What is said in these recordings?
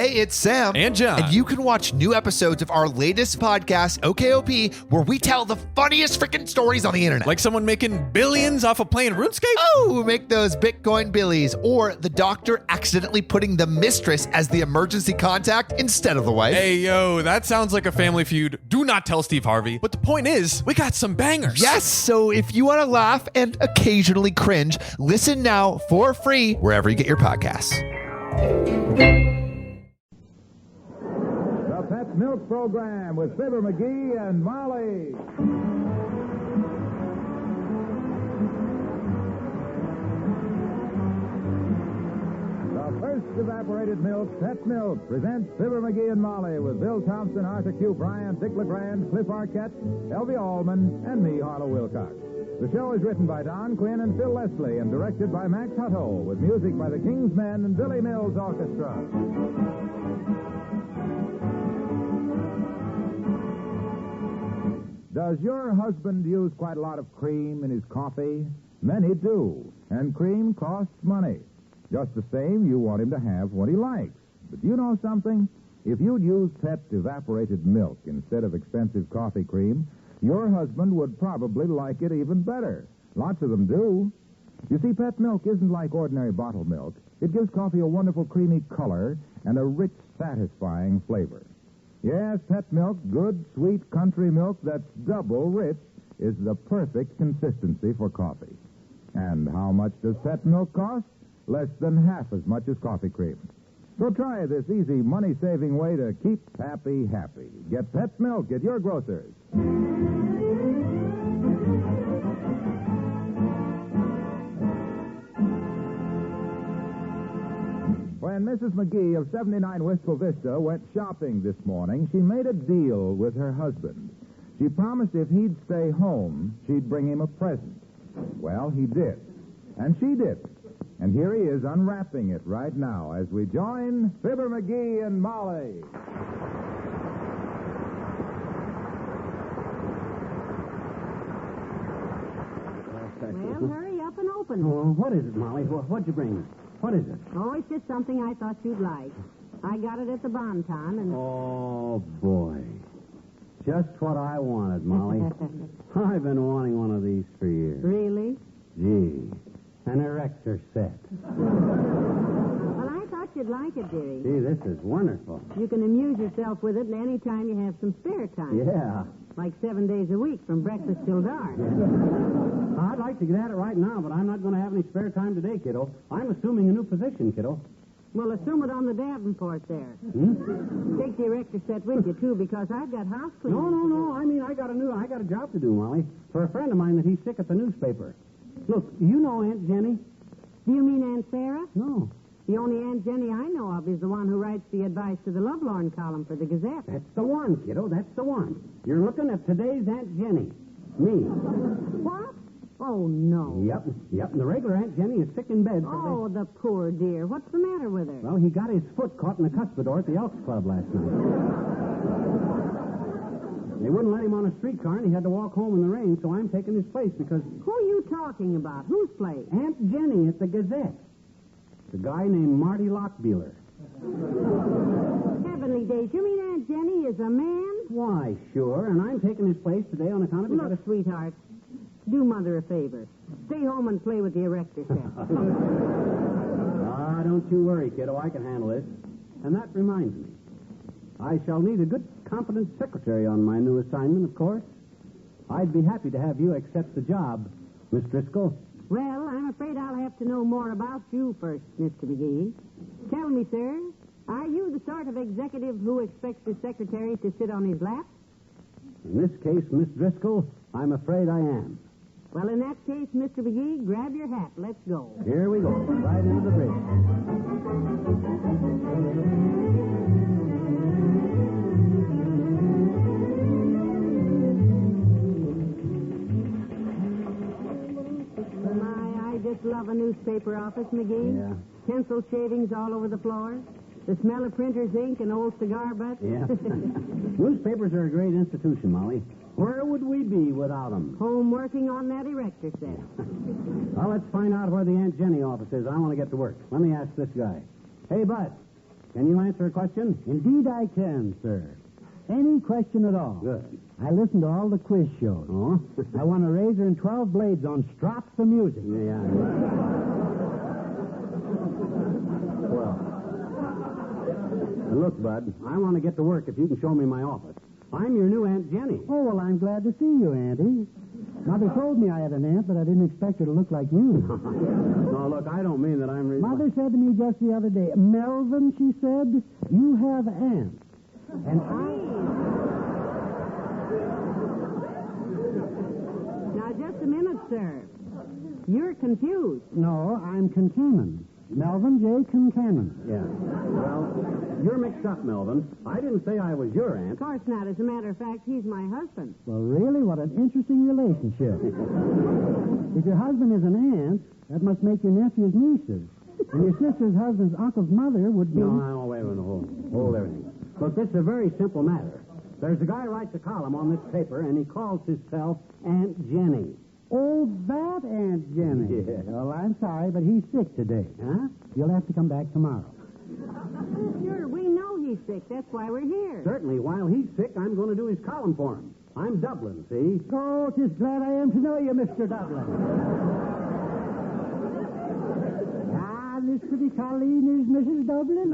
Hey, it's Sam. And John. And you can watch new episodes of our latest podcast, OKOP, where we tell the funniest freaking stories on the internet. Like someone making billions off of playing RuneScape? Oh, make those Bitcoin billies. Or the doctor accidentally putting the mistress as the emergency contact instead of the wife. Hey, yo, that sounds like a family feud. Do not tell Steve Harvey. But the point is, we got some bangers. Yes, so if you want to laugh and occasionally cringe, listen now for free wherever you get your podcasts. The Pet Milk Program with Fibber, McGee, and Molly. The first evaporated milk, Pet Milk, presents Fibber, McGee, and Molly with Bill Thompson, Arthur Q. Bryant, Dick LeGrand, Cliff Arquette, Elvie Allman, and me, Harlow Wilcox. The show is written by Don Quinn and Phil Leslie and directed by Max Hutto with music by the King's Men and Billy Mills Orchestra. Does your husband use quite a lot of cream in his coffee? Many do, and cream costs money. Just the same, you want him to have what he likes. But do you know something? If you'd use Pet evaporated milk instead of expensive coffee cream, your husband would probably like it even better. Lots of them do. You see, Pet milk isn't like ordinary bottled milk. It gives coffee a wonderful creamy color and a rich, satisfying flavor. Yes, Pet milk, good, sweet country milk that's double rich, is the perfect consistency for coffee. And how much does Pet milk cost? Less than half as much as coffee cream. So try this easy, money-saving way to keep Pappy happy. Get Pet milk at your grocer's. When Mrs. McGee of 79 Wistful Vista went shopping this morning, she made a deal with her husband. She promised if he'd stay home, she'd bring him a present. Well, he did. And she did. And here he is unwrapping it right now as we join Fibber, McGee, and Molly. Well, hurry up and open it. Oh, what is it, Molly? What'd you bring me? What is it? Oh, it's just something I thought you'd like. I got it at the Bonton, and... Oh, boy. Just what I wanted, Molly. I've been wanting one of these for years. Really? Gee, an erector set. Well, I thought you'd like it, dearie. Gee, this is wonderful. You can amuse yourself with it any time you have some spare time. Yeah. Like 7 days a week, from breakfast till dark. I'd like to get at it right now, but I'm not going to have any spare time today, kiddo. I'm assuming a new position, kiddo. Well, assume it on the Davenport there. Hmm? Take the erector set with you, too, because I've got house cleaning. No. I mean, I got a job to do, Molly, for a friend of mine that he's sick at the newspaper. Look, you know Aunt Jennie? Do you mean Aunt Sarah? No. The only Aunt Jennie I know of is the one who writes the advice to the Lovelorn column for the Gazette. That's the one, kiddo. That's the one. You're looking at today's Aunt Jennie. Me. What? Oh, no. Yep. And the regular Aunt Jennie is sick in bed. Oh, the poor dear. What's the matter with her? Well, he got his foot caught in the cuspidor at the Elks Club last night. They wouldn't let him on a streetcar, and he had to walk home in the rain, so I'm taking his place because... Who are you talking about? Whose place? Aunt Jennie at the Gazette. The guy named Marty Lockbeeler. Heavenly days. You mean Aunt Jennie is a man? Why, sure. And I'm taking his place today on account of... Look, sweetheart, do Mother a favor. Stay home and play with the erector set. Don't you worry, kiddo. I can handle this. And that reminds me. I shall need a good, competent secretary on my new assignment, of course. I'd be happy to have you accept the job, Miss Driscoll. Well, I'm afraid I'll have to know more about you first, Mr. McGee. Tell me, sir, are you the sort of executive who expects his secretary to sit on his lap? In this case, Miss Driscoll, I'm afraid I am. Well, in that case, Mr. McGee, grab your hat. Let's go. Here we go. Right into the bridge. I just love a newspaper office, McGee. Yeah. Pencil shavings all over the floor. The smell of printer's ink and old cigar butts. Yeah. Newspapers are a great institution, Molly. Where would we be without them? Home working on that erector set. Well, let's find out where the Aunt Jennie office is. I want to get to work. Let me ask this guy. Hey, Bud, Can you answer a question? Indeed I can, sir. Any question at all. Good. I listened to all the quiz shows. Oh? I won a razor and 12 blades on strops of music. Yeah. Well, look, Bud, I want to get to work if you can show me my office. I'm your new Aunt Jenny. Oh, well, I'm glad to see you, Auntie. Mother told me I had an aunt, but I didn't expect her to look like you. No, look, I don't mean that I'm... Mother said to me just the other day, Melvin, she said, you have aunts. And Now, just a minute, sir. You're confused. No, I'm Concaman. Melvin J. Concaman. Yeah. Well, you're mixed up, Melvin. I didn't say I was your aunt. Of course not. As a matter of fact, he's my husband. Well, really, what an interesting relationship. If your husband is an aunt, that must make your nephews nieces. And your sister's husband's uncle's mother would be... No, wait a minute. Hold everything. Look, this is a very simple matter. There's a guy who writes a column on this paper, and he calls himself Aunt Jenny. Oh, that Aunt Jenny. Yeah. Well, I'm sorry, but he's sick today. Huh? You'll have to come back tomorrow. Sure, we know he's sick. That's why we're here. Certainly, while he's sick, I'm going to do his column for him. I'm Dublin, see? Oh, 'tis glad I am to know you, Mr. Dublin. This pretty Colleen is Mrs. Dublin?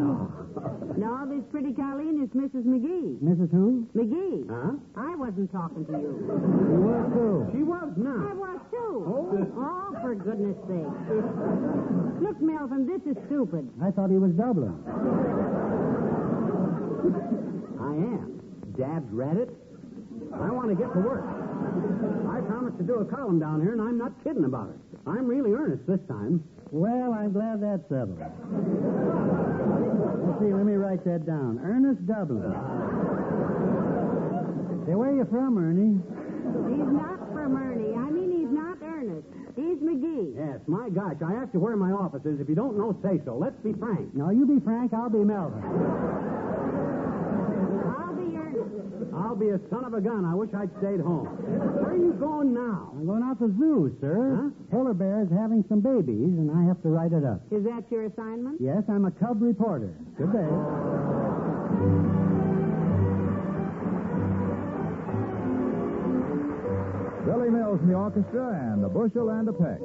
No, this pretty Colleen is Mrs. McGee. Mrs. who? McGee. Huh? I wasn't talking to you. You were, too. She was I not. was, too. Oh, for goodness sake. Look, Melvin, this is stupid. I thought he was Dublin. I am. Dad's read it. I want to get to work. I promised to do a column down here, and I'm not kidding about it. I'm really earnest this time. Well, I'm glad that's settled. Let's see, let me write that down. Ernest Dublin. Say, where are you from, Ernie? He's not from Ernie. I mean, he's not Ernest. He's McGee. Yes, my gosh, I asked you where my office is. If you don't know, say so. Let's be frank. No, you be Frank, I'll be Melvin. I'll be Ernest. I'll be a son of a gun. I wish I'd stayed home. Where are you going now? I'm going out to the zoo, sir. Huh? Polar bear is having some babies, and I have to write it up. Is that your assignment? Yes, I'm a cub reporter. Good day. Billy Mills in the orchestra and a bushel and a peck.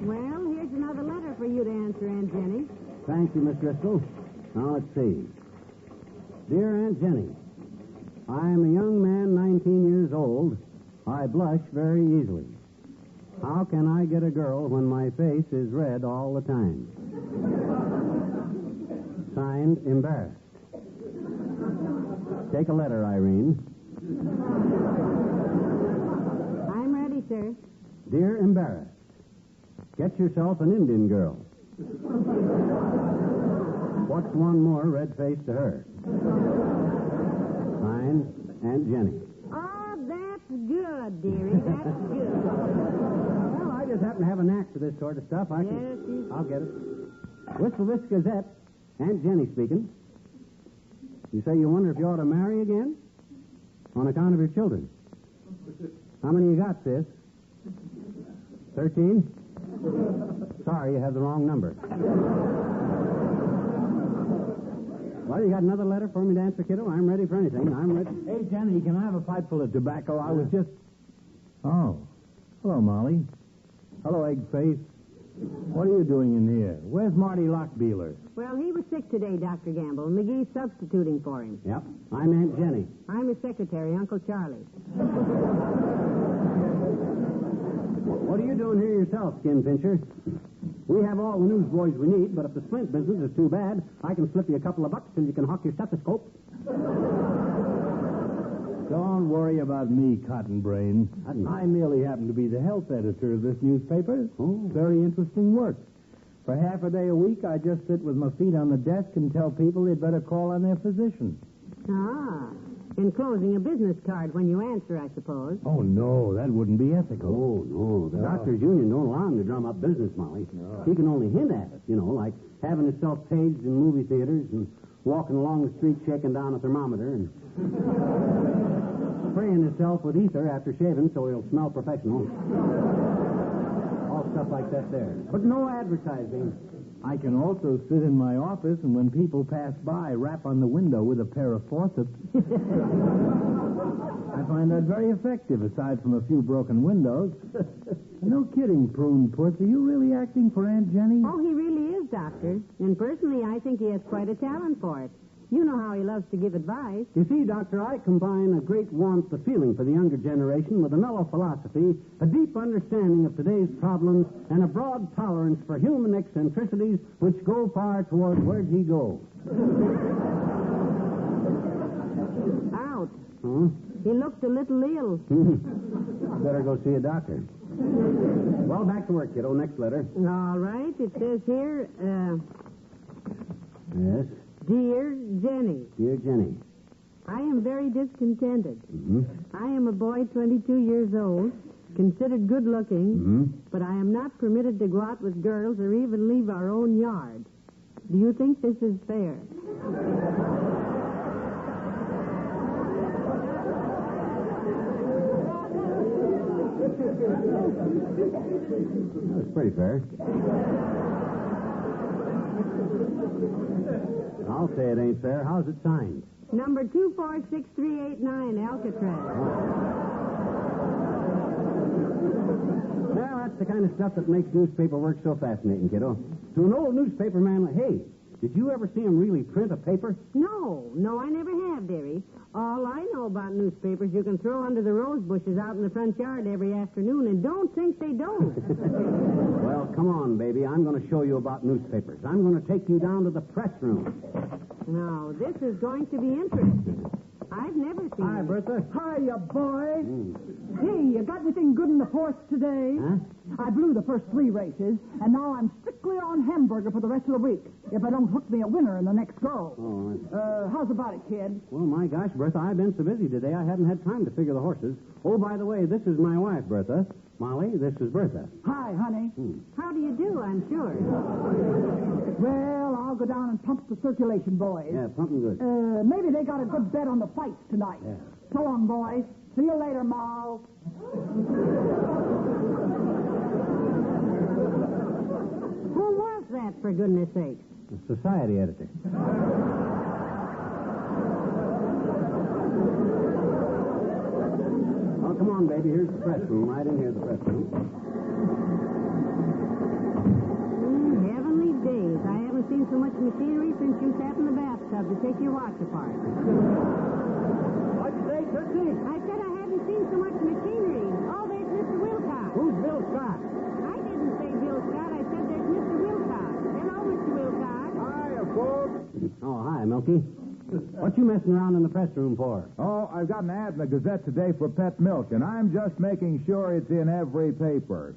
Well, here's another letter for you to answer, Aunt Jenny. Thank you, Miss Driscoll. Now, let's see. Dear Aunt Jenny, I am a young man, 19 years old. I blush very easily. How can I get a girl when my face is red all the time? Signed, embarrassed. Take a letter, Irene. I'm ready, sir. Dear embarrassed, get yourself an Indian girl. What's one more red face to her? Signed, Aunt Jennie. Oh, that's good, dearie. That's good. Well, I just happen to have a knack for this sort of stuff. Yes, you- I'll get it. Whistle This Gazette. Aunt Jennie speaking. You say you wonder if you ought to marry again? On account of your children. How many you got, sis? 13? Sorry, you have the wrong number. Well, you got another letter for me to answer, kiddo? I'm ready for anything. I'm ready. Hey, Jenny, can I have a pipeful of tobacco? I was just... Oh. Hello, Molly. Hello, Eggface. What are you doing in here? Where's Marty Lockbeeler? Well, he was sick today, Dr. Gamble. McGee's substituting for him. Yep. I'm Aunt Jennie. I'm his secretary, Uncle Charlie. What are you doing here yourself, Skin Pincher? We have all the newsboys we need, but if the splint business is too bad, I can slip you a couple of bucks till you can hawk your stethoscope. Don't worry about me, Cotton Brain. I merely happen to be the health editor of this newspaper. Oh. Very interesting work. For half a day a week, I just sit with my feet on the desk and tell people they'd better call on their physician. Ah, enclosing a business card when you answer, I suppose. Oh, no, that wouldn't be ethical. Oh, no. The doctors' union don't allow him to drum up business, Molly. No. He can only hint at it, like having himself paged in movie theaters and walking along the street shaking down a thermometer and spraying himself with ether after shaving so he'll smell professional. All stuff like that there. But no advertising. I can also sit in my office and when people pass by, rap on the window with a pair of forceps. I find that very effective, aside from a few broken windows. No kidding, Prune Puss. Are you really acting for Aunt Jenny? Oh, he really is, Doctor. And personally, I think he has quite a talent for it. You know how he loves to give advice. You see, Doctor, I combine a great warmth of feeling for the younger generation with a mellow philosophy, a deep understanding of today's problems, and a broad tolerance for human eccentricities which go far toward where'd he go. Out. Huh? He looked a little ill. Better go see a doctor. Well, back to work, kiddo. Next letter. All right. It says here, Yes. Dear Jenny, Dear Jennie. I am very discontented. Mm-hmm. I am a boy 22 years old, considered good-looking, but I am not permitted to go out with girls or even leave our own yard. Do you think this is fair? That's pretty fair. I'll say it ain't fair. How's it signed? Number 246389, Alcatraz. Well, that's the kind of stuff that makes newspaper work so fascinating, kiddo. To an old newspaper man, hey, did you ever see him really print a paper? No, I never have, dearie. All I know about newspapers you can throw under the rose bushes out in the front yard every afternoon, and don't think they don't. Well, come on, baby. I'm going to show you about newspapers. I'm going to take you down to the press room. Now, this is going to be interesting. I've never seen Hi, it. Bertha. Hiya, boy. Hey, you got anything good in the horse today? Huh? I blew the first 3 races, and now I'm strictly on hamburger for the rest of the week, if I don't hook me a winner in the next go. Oh, How's about it, kid? well, my gosh, Bertha, I've been so busy today, I haven't had time to figure the horses. Oh, by the way, this is my wife, Bertha. Molly, this is Bertha. Hi, honey. How do you do, I'm sure. Well, I'll go down and pump the circulation, boys. Yeah, something good. Maybe they got a good bet on the fights tonight. Yeah. So long, boys. See you later, Ma. Who was that, for goodness sake? The society editor. Oh, come on, baby. Here's the press room. Right in here, the press room. Heavenly days. I haven't seen so much machinery since you sat in the bathtub to take your watch apart. What'd you say, Tootsie? I said I hadn't seen so much machinery. Oh, there's Mr. Wilcox. Who's Bill Scott? I didn't say Bill Scott. I said there's Mr. Wilcox. Hello, Mr. Wilcox. Hi, Hiya, folks. Oh, hi, Milky. What you messing around in the press room for? Oh, I've got an ad in the Gazette today for pet milk, and I'm just making sure it's in every paper.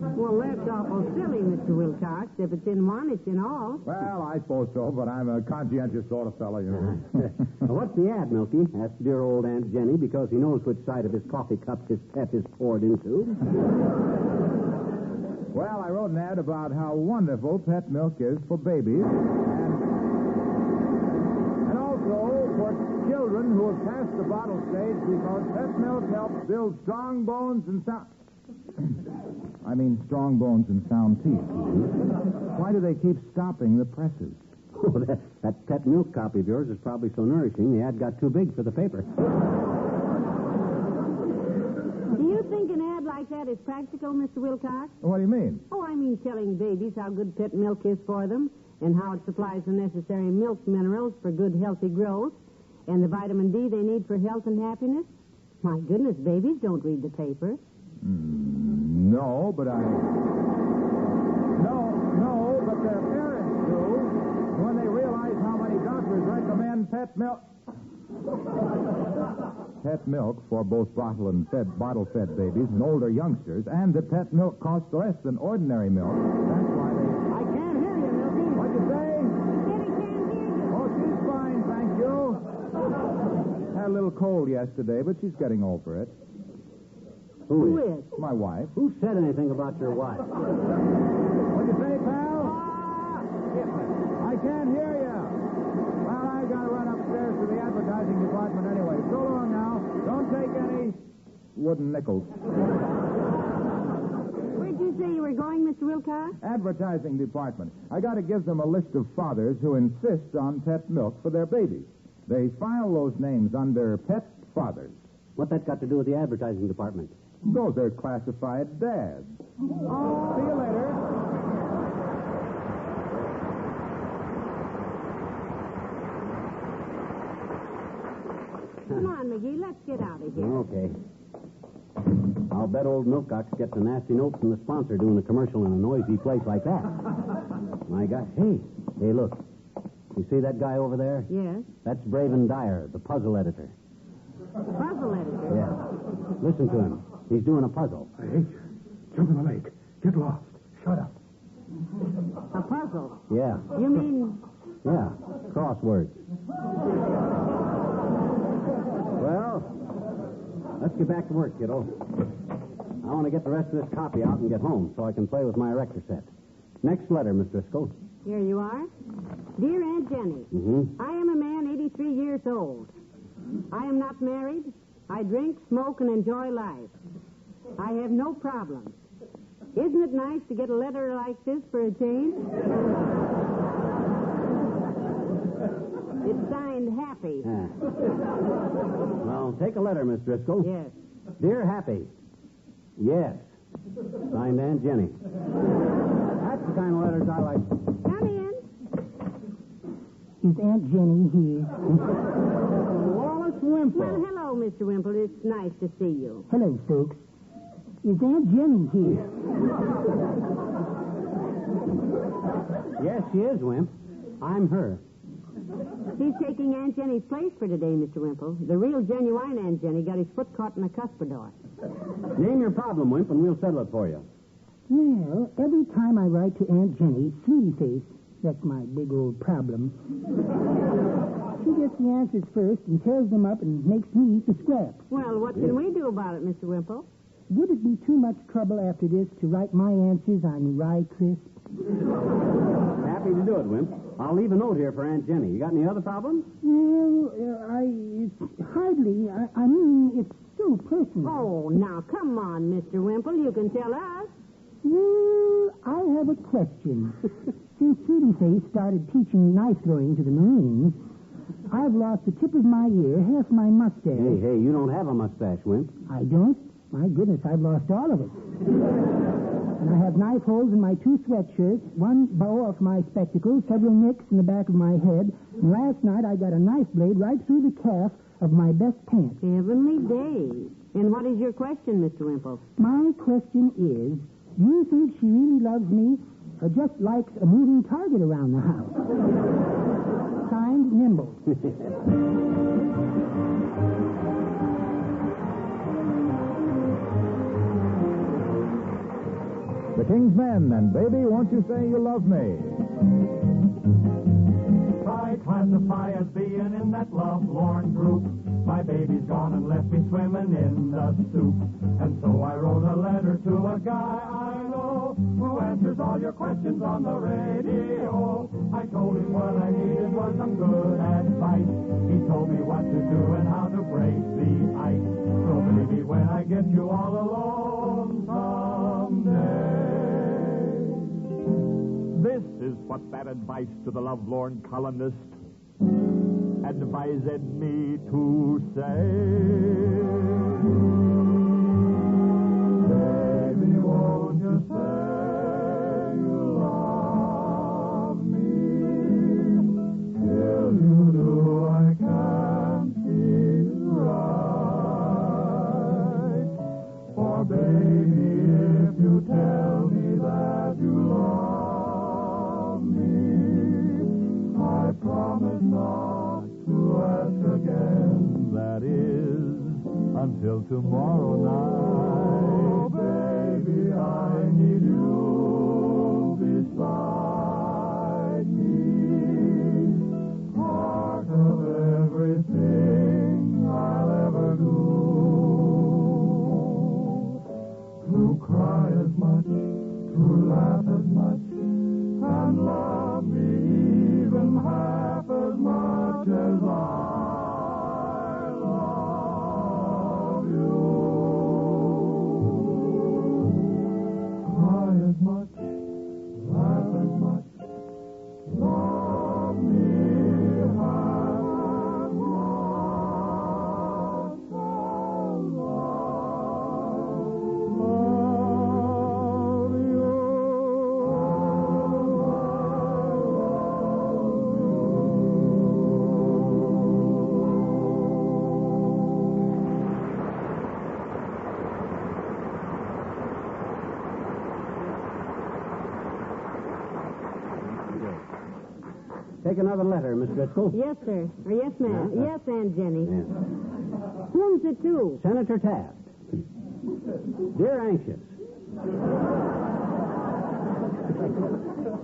Well, that's awful silly, Mr. Wilcox. If it's in one, it's in all. Well, I suppose so, but I'm a conscientious sort of fellow, you know. Now, what's the ad, Milky? Asked dear old Aunt Jenny, because he knows which side of his coffee cup his pet is poured into. Well, I wrote an ad about how wonderful pet milk is for babies, and also for children who have passed the bottle stage, because pet milk helps build strong bones and strong bones and sound teeth. Why do they keep stopping the presses? Oh, that pet milk copy of yours is probably so nourishing, the ad got too big for the paper. Do you think an ad like that is practical, Mr. Wilcox? What do you mean? Oh, I mean telling babies how good pet milk is for them and how it supplies the necessary milk minerals for good, healthy growth and the vitamin D they need for health and happiness. My goodness, babies don't read the paper. No, but their parents do when they realize how many doctors recommend pet milk. Pet milk for both bottle-fed babies and older youngsters, and that pet milk costs less than ordinary milk. That's why they... I can't hear you, Milky. What'd you say? Jenny can't hear you. Oh, she's fine, thank you. Had a little cold yesterday, but she's getting over it. Who is? My wife. Who said anything about your wife? What'd you say, pal? I can't hear you. Well, I got to run upstairs to the advertising department anyway. So long now. Don't take any wooden nickels. Where'd you say you were going, Mr. Wilcox? Advertising department. I got to give them a list of fathers who insist on pet milk for their babies. They file those names under pet fathers. What that got to do with the advertising department? Those are classified dads. Oh. See you later. Come on, McGee, let's get out of here. Okay. I'll bet old Milcox gets a nasty note from the sponsor doing a commercial in a noisy place like that. My gosh. Hey, look. You see that guy over there? Yes? That's Braven Dyer, the puzzle editor. Puzzle editor? Yeah. Listen to him. He's doing a puzzle. Hey, jump in the lake. Get lost. Shut up. A puzzle? Yeah. You mean... Yeah. Crosswords. Well, let's get back to work, kiddo. I want to get the rest of this copy out and get home so I can play with my erector set. Next letter, Miss Driscoll. Here you are. Dear Aunt Jenny, I am a man 83 years old. I am not married. I drink, smoke, and enjoy life. I have no problems. Isn't it nice to get a letter like this for a change? It's signed Happy. Yeah. Well, take a letter, Miss Driscoll. Yes. Dear Happy. Yes. Signed Aunt Jenny. That's the kind of letters I like. Come in. Is Aunt Jenny here? Wallace Wimple. Well, hello, Mr. Wimple. It's nice to see you. Hello, folks. Is Aunt Jenny here? Yes, she is, Wimp. I'm her. He's taking Aunt Jenny's place for today, Mr. Wimple. The real genuine Aunt Jenny got his foot caught in a cuspidor. Name your problem, Wimp, and we'll settle it for you. Well, every time I write to Aunt Jenny, Sweetie Face, that's my big old problem, she gets the answers first and tears them up and makes me eat the scraps. Well, what can we do about it, Mr. Wimple? Would it be too much trouble after this to write my answers on Rye Crisp? Happy to do it, Wimp. I'll leave a note here for Aunt Jenny. You got any other problems? Well, it's hardly. I mean, it's so personal. Oh, now, come on, Mr. Wimple. You can tell us. Well, I have a question. Since Sweetie Face started teaching knife throwing to the Marines, I've lost the tip of my ear, half my mustache. Hey, you don't have a mustache, Wimp. I don't? My goodness, I've lost all of it. And I have knife holes in my 2 sweatshirts, 1 bow off my spectacles, several nicks in the back of my head, and last night I got a knife blade right through the calf of my best pants. Heavenly days. And what is your question, Mr. Wimple? My question is, do you think she really loves me, or just likes a moving target around the house. Signed, Nimble. The King's Men and Baby, Won't You Say You Love Me? I classify as being in that lovelorn group. My baby's gone and left me swimming in the soup. And so I wrote a letter to a guy I know who answers all your questions on the radio. I told him what I needed was some good advice. He told me what to do and how to break the ice. So baby, when I get you all alone someday. This is what that advice to the lovelorn columnist advised me to say. Baby, won't you say you love me? Till you do, I can't feel right. For baby, if you tell me that you love me, I promise not to ask again. That is, until tomorrow Oh, night. baby, I need you beside me. Part of everything I'll ever do. To cry as much, to laugh as much, and love me even half as much as I love you. Cry as much, laugh as much, love me half as much as I love you. Take another letter, Miss Driscoll. Yes, sir. Or yes, ma'am. Yeah. Yes, Aunt Jenny. Yeah. Whom's it to? Senator Taft. Dear Anxious,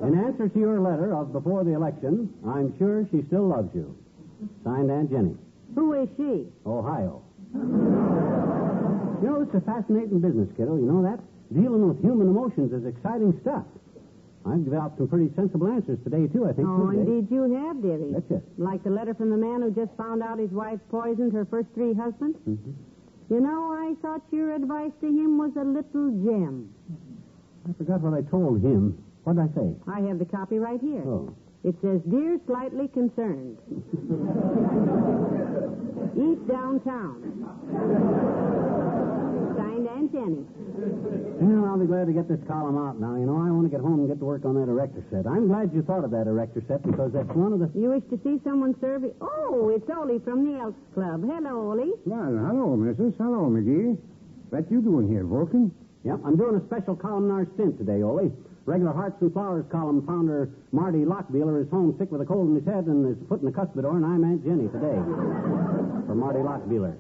in answer to your letter of before the election, I'm sure she still loves you. Signed, Aunt Jenny. Who is she? Ohio. You know, it's a fascinating business, kiddo. You know that? Dealing with human emotions is exciting stuff. I've developed some pretty sensible answers today, too, I think. Oh, today. indeed you have, dearie. That's it. Like the letter from the man who just found out his wife poisoned her first 3 husbands. Mm-hmm. You know, I thought your advice to him was a little gem. I forgot what I told him. What did I say? I have the copy right here. Oh. It says, Dear Slightly Concerned. Eat downtown. Signed, Aunt Jenny. Well, I'll be glad to get this column out now. You know, I want to get home and get to work on that erector set. I'm glad you thought of that erector set because that's one of the... You wish to see someone serve you? Oh, it's Ole from the Elks Club. Hello, Ole. Well, hello, missus. Hello, McGee. What you doing here, Vulcan? Yep, I'm doing a special columnar stint today, Ole. Regular Hearts and Flowers column founder Marty Lockbeeler is home sick with a cold in his head and is put in the cuspidor, and I'm Aunt Jenny today. For Marty Lockbeeler.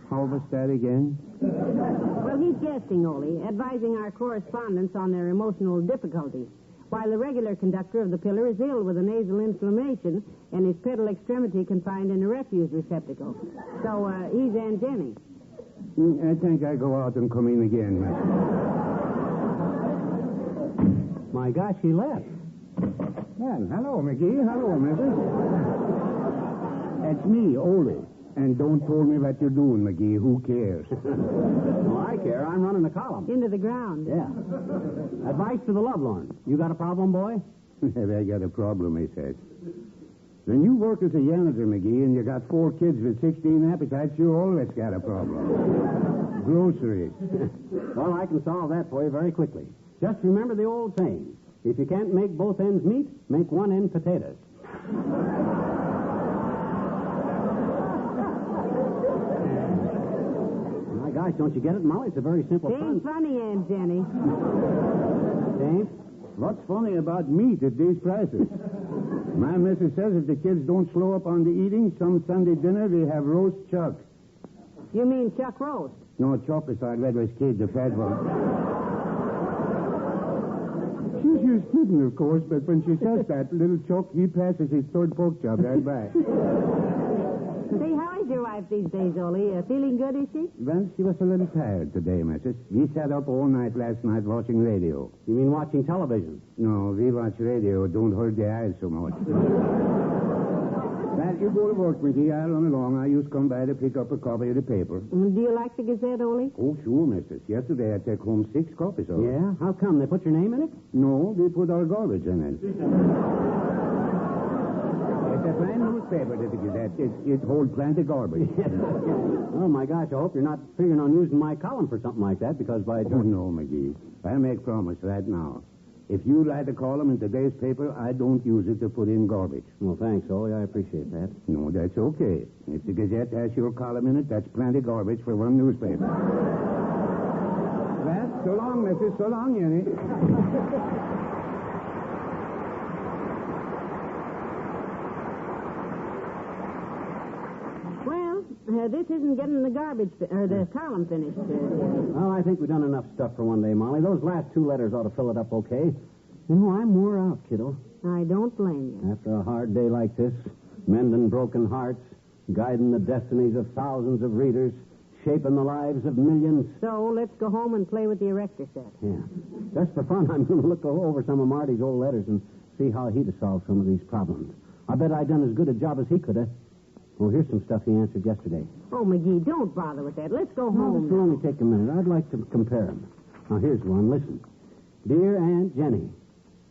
How was that again? Well, he's guesting, Ole, advising our correspondents on their emotional difficulties, while the regular conductor of the pillar is ill with a nasal inflammation and his pedal extremity confined in a refuse receptacle. So, he's Aunt Jenny. I think I go out and come in again, miss. My gosh, he left. Well, hello, McGee. Hello, missus. It's me, Ole. And don't tell me what you're doing, McGee. Who cares? Well, I care. I'm running the column. Into the ground. Yeah. Advice to the lovelorn. You got a problem, boy? I got a problem, he says. When you work as a janitor, McGee, and you got 4 kids with 16 appetites, you always got a problem. Groceries. Well, I can solve that for you very quickly. Just remember the old saying. If you can't make both ends meet, make one end potatoes. My gosh, don't you get it, Molly? It's a very simple Ain't funny, Aunt Jenny. Ain't? What's funny about meat at these prices? My missus says if the kids don't slow up on the eating, some Sunday dinner they have roast chuck. You mean chuck roast? No, chuck is our Redwest kid, the fat one. She's kidding, of course, but when she says that, little Chuck, he passes his third pork chop right by. Say, how is your wife these days, Ole? Feeling good, is she? Well, she was a little tired today, missus. We sat up all night last night watching radio. You mean watching television? No, we watch radio. Don't hurt the eyes so much. Well, you go to work, McGee. I'll run along. I used to come by to pick up a copy of the paper. Do you like the Gazette, Ole? Oh, sure, missus. Yesterday I took home 6 copies of it. Yeah? How come? They put your name in it? No, they put our garbage in it. It's a fine newspaper, the Gazette. It holds plenty of garbage. Oh, my gosh, I hope you're not figuring on using my column for something like that, because by... Oh, no, McGee. I make promise right now. If you write a column in today's paper, I don't use it to put in garbage. Well, thanks, Ole. I appreciate that. No, that's okay. If the Gazette has your column in it, that's plenty garbage for one newspaper. Well, so long, missus. So long, Jennie. Well, this isn't getting the garbage, or the column finished. Well, I think we've done enough stuff for one day, Molly. Those last 2 letters ought to fill it up okay. You know, I'm wore out, kiddo. I don't blame you. After a hard day like this, mending broken hearts, guiding the destinies of thousands of readers, shaping the lives of millions. So, let's go home and play with the erector set. Yeah. Just for fun, I'm going to look over some of Marty's old letters and see how he'd have solved some of these problems. I bet I'd done as good a job as he could have. Well, here's some stuff he answered yesterday. Oh, McGee, don't bother with that. Let's go No, home. this will only take a minute. I'd like to compare them. Now, here's one. Listen. Dear Aunt Jennie,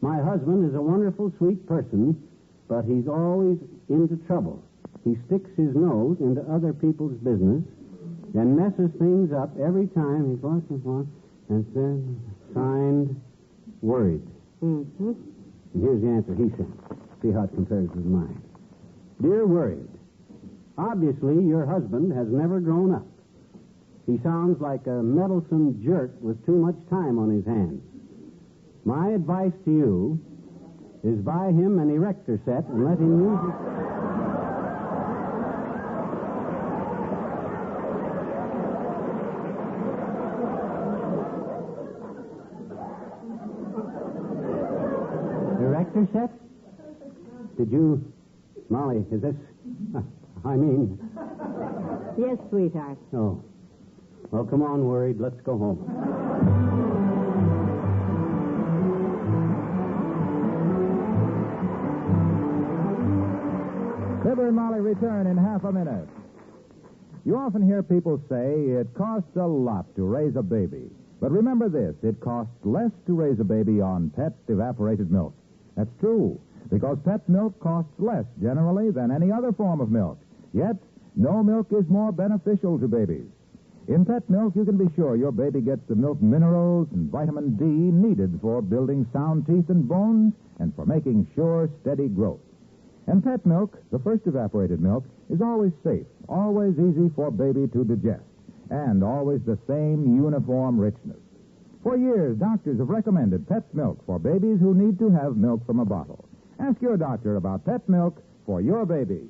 my husband is a wonderful, sweet person, but he's always into trouble. He sticks his nose into other people's business and messes things up every time he's watching one, and then signed, Worried. Mm-hmm. And here's the answer he sent. See how it compares with mine. Dear Worried, obviously your husband has never grown up. He sounds like a meddlesome jerk with too much time on his hands. My advice to you is buy him an erector set and let him use it. Erector set? Did you... Molly, is this... I mean... Yes, sweetheart. Oh. Well, come on, Worried. Let's go home. Fibber and Molly return in half a minute. You often hear people say it costs a lot to raise a baby. But remember this, it costs less to raise a baby on Pet evaporated milk. That's true, because Pet milk costs less generally than any other form of milk. Yet, no milk is more beneficial to babies. In Pet milk, you can be sure your baby gets the milk minerals and vitamin D needed for building sound teeth and bones and for making sure, steady growth. And Pet milk, the first evaporated milk, is always safe, always easy for baby to digest, and always the same uniform richness. For years, doctors have recommended Pet milk for babies who need to have milk from a bottle. Ask your doctor about Pet milk for your baby.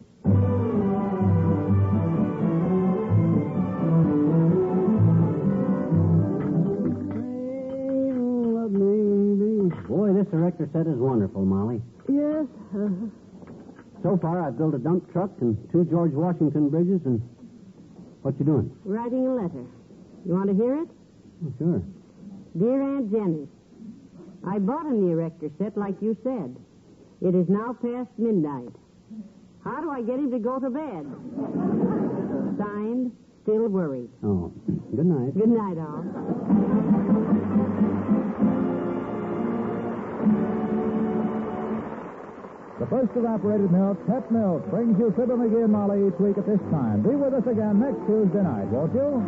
Boy, this erector set is wonderful, Molly. Yes? So far, I've built a dump truck and 2 George Washington bridges, and what you doing? Writing a letter. You want to hear it? Oh, sure. Dear Aunt Jennie, I bought an erector set like you said. It is now past midnight. How do I get him to go to bed? Signed, Still Worried. Oh, good night. Good night, all. The first evaporated milk, Pet milk, brings you Fibber, McGee, and Molly each week at this time. Be with us again next Tuesday night, won't you?